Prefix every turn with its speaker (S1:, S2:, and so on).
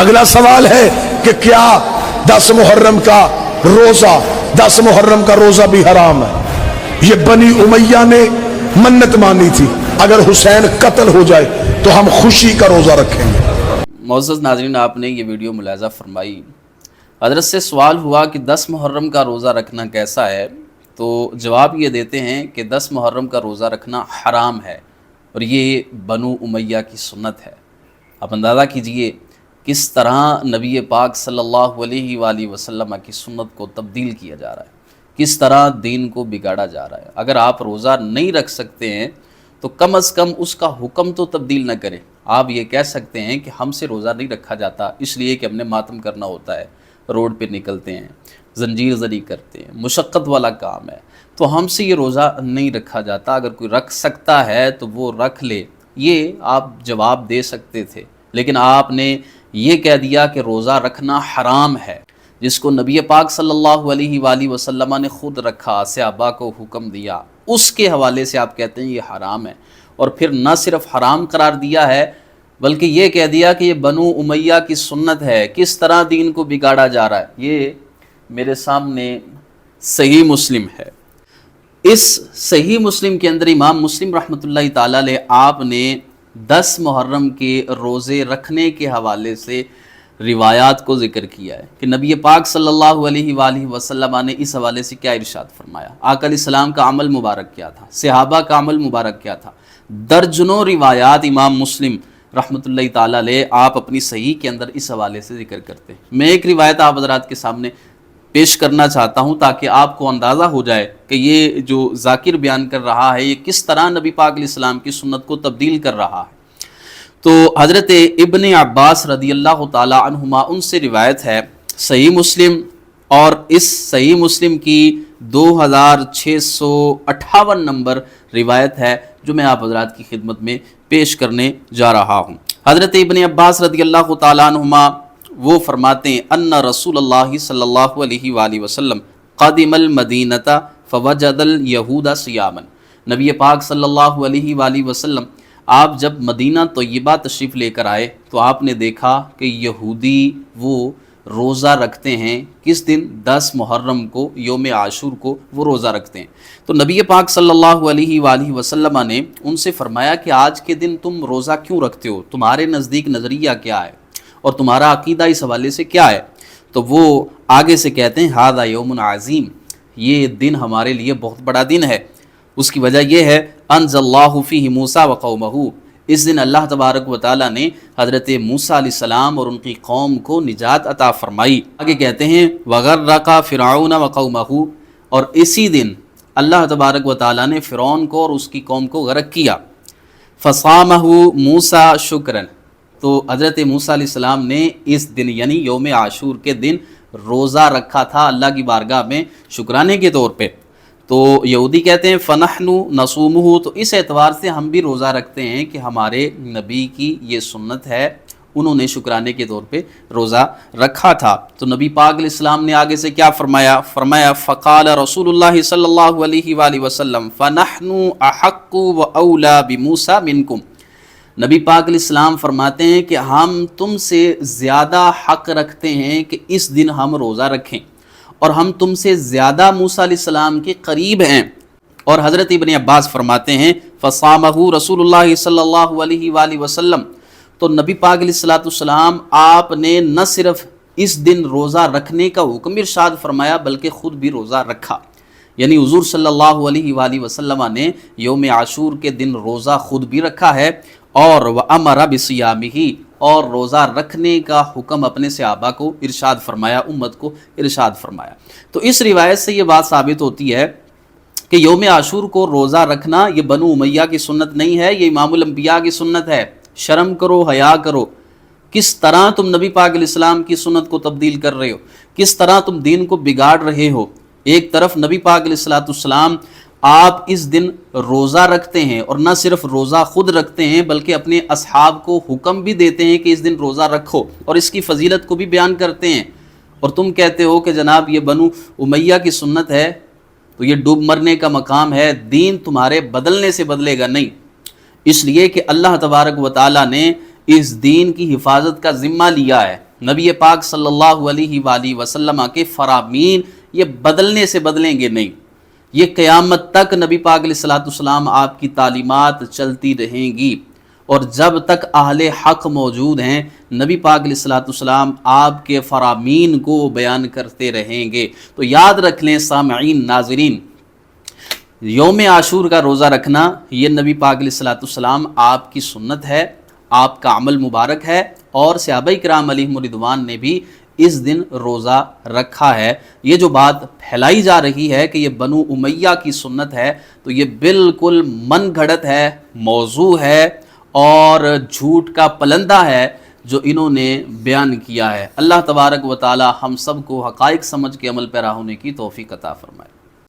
S1: اگلا سوال ہے کہ کیا 10 محرم کا روزہ بھی حرام ہے؟ یہ بنی امیہ نے منت مانی تھی، اگر حسین قتل ہو جائے تو ہم خوشی کا روزہ رکھیں گے۔
S2: معزز ناظرین، آپ نے یہ ویڈیو ملاحظہ فرمائی۔ حضرت سے سوال ہوا کہ 10 محرم کا روزہ رکھنا کیسا ہے، تو جواب یہ دیتے ہیں کہ 10 محرم کا روزہ رکھنا حرام ہے اور یہ بنو امیہ کی سنت ہے۔ آپ اندازہ کیجئے کس طرح نبی پاک صلی اللہ علیہ وآلہ وسلم کی سنت کو تبدیل کیا جا رہا ہے، کس طرح دین کو بگاڑا جا رہا ہے۔ اگر آپ روزہ نہیں رکھ سکتے ہیں تو کم از کم اس کا حکم تو تبدیل نہ کریں۔ آپ یہ کہہ سکتے ہیں کہ ہم سے روزہ نہیں رکھا جاتا اس لیے کہ ہم نے ماتم کرنا ہوتا ہے، روڈ پہ نکلتے ہیں، زنجیر زدی کرتے ہیں، مشقت والا کام ہے، تو ہم سے یہ روزہ نہیں رکھا جاتا، اگر کوئی رکھ سکتا ہے تو وہ رکھ لے۔ یہ آپ جواب دے سکتے تھے، لیکن آپ نے یہ کہہ دیا کہ روزہ رکھنا حرام ہے، جس کو نبی پاک صلی اللہ علیہ وآلہ وسلم نے خود رکھا، صحابہ کو حکم دیا، اس کے حوالے سے آپ کہتے ہیں یہ حرام ہے، اور پھر نہ صرف حرام قرار دیا ہے بلکہ یہ کہہ دیا کہ یہ بنو امیہ کی سنت ہے۔ کس طرح دین کو بگاڑا جا رہا ہے۔ یہ میرے سامنے صحیح مسلم ہے، اس صحیح مسلم کے اندر امام مسلم رحمۃ اللہ تعالیٰ علیہ آپ نے 10 محرم کے روزے رکھنے کے حوالے سے روایات کو ذکر کیا ہے کہ نبی پاک صلی اللہ علیہ وآلہ وسلم نے اس حوالے سے کیا ارشاد فرمایا، آقا علیہ السلام کا عمل مبارک کیا تھا، صحابہ کا عمل مبارک کیا تھا۔ درجنوں روایات امام مسلم رحمۃ اللہ تعالیٰ علیہ آپ اپنی صحیح کے اندر اس حوالے سے ذکر کرتے ہیں۔ میں ایک روایت آپ حضرات کے سامنے پیش کرنا چاہتا ہوں تاکہ آپ کو اندازہ ہو جائے کہ یہ جو ذاکر بیان کر رہا ہے یہ کس طرح نبی پاک علیہ السلام کی سنت کو تبدیل کر رہا ہے۔ تو حضرت ابن عباس رضی اللہ تعالی عنہما ان سے روایت ہے، صحیح مسلم، اور اس صحیح مسلم کی 2658 نمبر روایت ہے جو میں آپ حضرات کی خدمت میں پیش کرنے جا رہا ہوں۔ حضرت ابن عباس رضی اللہ تعالی عنہما وہ فرماتے ہیں ان رسول اللہ صلی اللہ علیہ وآلہ وسلم قادم المدینہ فوجد الیہود صیاما، نبی پاک صلی اللہ علیہ وآلہ وسلم آپ جب مدینہ طیبہ تشریف لے کر آئے تو آپ نے دیکھا کہ یہودی وہ روزہ رکھتے ہیں، کس دن؟ 10 محرم کو، یوم عاشور کو وہ روزہ رکھتے ہیں۔ تو نبی پاک صلی اللہ علیہ وآلہ وسلم نے ان سے فرمایا کہ آج کے دن تم روزہ کیوں رکھتے ہو، تمہارے نزدیک نظریہ کیا ہے اور تمہارا عقیدہ اس حوالے سے کیا ہے؟ تو وہ آگے سے کہتے ہیں ھذا یوم عظیم، یہ دن ہمارے لیے بہت بڑا دن ہے۔ اس کی وجہ یہ ہے انزل اللہ فیہ موسیٰ وقومہ، اس دن اللہ تبارک و تعالیٰ نے حضرت موسیٰ علیہ السلام اور ان کی قوم کو نجات عطا فرمائی۔ آگے کہتے ہیں وغرق فرعون وقومہ، اور اسی دن اللہ تبارک و تعالیٰ نے فرعون کو اور اس کی قوم کو غرق کیا۔ فصامہ موسیٰ شکرا، تو حضرت موسیٰ علیہ السلام نے اس دن یعنی یوم عاشور کے دن روزہ رکھا تھا اللہ کی بارگاہ میں شکرانے کے طور پہ۔ تو یہودی کہتے ہیں فنحن نصومہ، تو اس اعتبار سے ہم بھی روزہ رکھتے ہیں کہ ہمارے نبی کی یہ سنت ہے، انہوں نے شکرانے کے طور پہ روزہ رکھا تھا۔ تو نبی پاک علیہ السلام نے آگے سے کیا فرمایا؟ فرمایا فقال رسول اللہ صلی اللہ علیہ وآلہ وسلم فنحن احق واولی بموسیٰ منکم، نبی پاک علیہ السلام فرماتے ہیں کہ ہم تم سے زیادہ حق رکھتے ہیں کہ اس دن ہم روزہ رکھیں، اور ہم تم سے زیادہ موسیٰ علیہ السلام کے قریب ہیں۔ اور حضرت ابن عباس فرماتے ہیں فصامہ رسول اللہ صلی اللہ علیہ وآلہ وسلم، تو نبی پاک علیہ السلام آپ نے نہ صرف اس دن روزہ رکھنے کا حکم ارشاد فرمایا بلکہ خود بھی روزہ رکھا، یعنی حضور صلی اللہ علیہ وآلہ وسلم نے یوم عاشور کے دن روزہ خود بھی رکھا ہے، اور وَأَمَرَ بِصِيَامِهِ، اور روزہ رکھنے کا حکم اپنے صحابہ کو ارشاد فرمایا، امت کو ارشاد فرمایا۔ تو اس روایت سے یہ بات ثابت ہوتی ہے کہ یوم عاشور کو روزہ رکھنا یہ بنو امیہ کی سنت نہیں ہے، یہ امام الانبیاء کی سنت ہے۔ شرم کرو، حیا کرو، کس طرح تم نبی پاک علیہ السلام کی سنت کو تبدیل کر رہے ہو، کس طرح تم دین کو بگاڑ رہے ہو۔ ایک طرف نبی پاک علیہ السلام آپ اس دن روزہ رکھتے ہیں، اور نہ صرف روزہ خود رکھتے ہیں بلکہ اپنے اصحاب کو حکم بھی دیتے ہیں کہ اس دن روزہ رکھو، اور اس کی فضیلت کو بھی بیان کرتے ہیں، اور تم کہتے ہو کہ جناب یہ بنو امیہ کی سنت ہے، تو یہ ڈوب مرنے کا مقام ہے، دین تمہارے بدلنے سے بدلے گا نہیں، اس لیے کہ اللہ تبارک و تعالیٰ نے اس دین کی حفاظت کا ذمہ لیا ہے۔ نبی پاک صلی اللہ علیہ وآلہ وسلم کے فرامین یہ بدلنے سے بدلیں گے نہیں، یہ قیامت تک نبی پاک علیہ السلام آپ کی تعلیمات چلتی رہیں گی، اور جب تک اہل حق موجود ہیں نبی پاک علیہ السلام آپ کے فرامین کو بیان کرتے رہیں گے۔ تو یاد رکھ لیں سامعین، ناظرین، یوم عاشور کا روزہ رکھنا یہ نبی پاک علیہ السلام آپ کی سنت ہے، آپ کا عمل مبارک ہے، اور صحابہ کرام علیہم رضوان نے بھی اس دن روزہ رکھا ہے۔ یہ جو بات پھیلائی جا رہی ہے کہ یہ بنو امیہ کی سنت ہے، تو یہ بالکل من گھڑت ہے، موضوع ہے، اور جھوٹ کا پلندہ ہے جو انہوں نے بیان کیا ہے۔ اللہ تبارک و تعالی ہم سب کو حقائق سمجھ کے عمل پیرا ہونے کی توفیق عطا فرمائے۔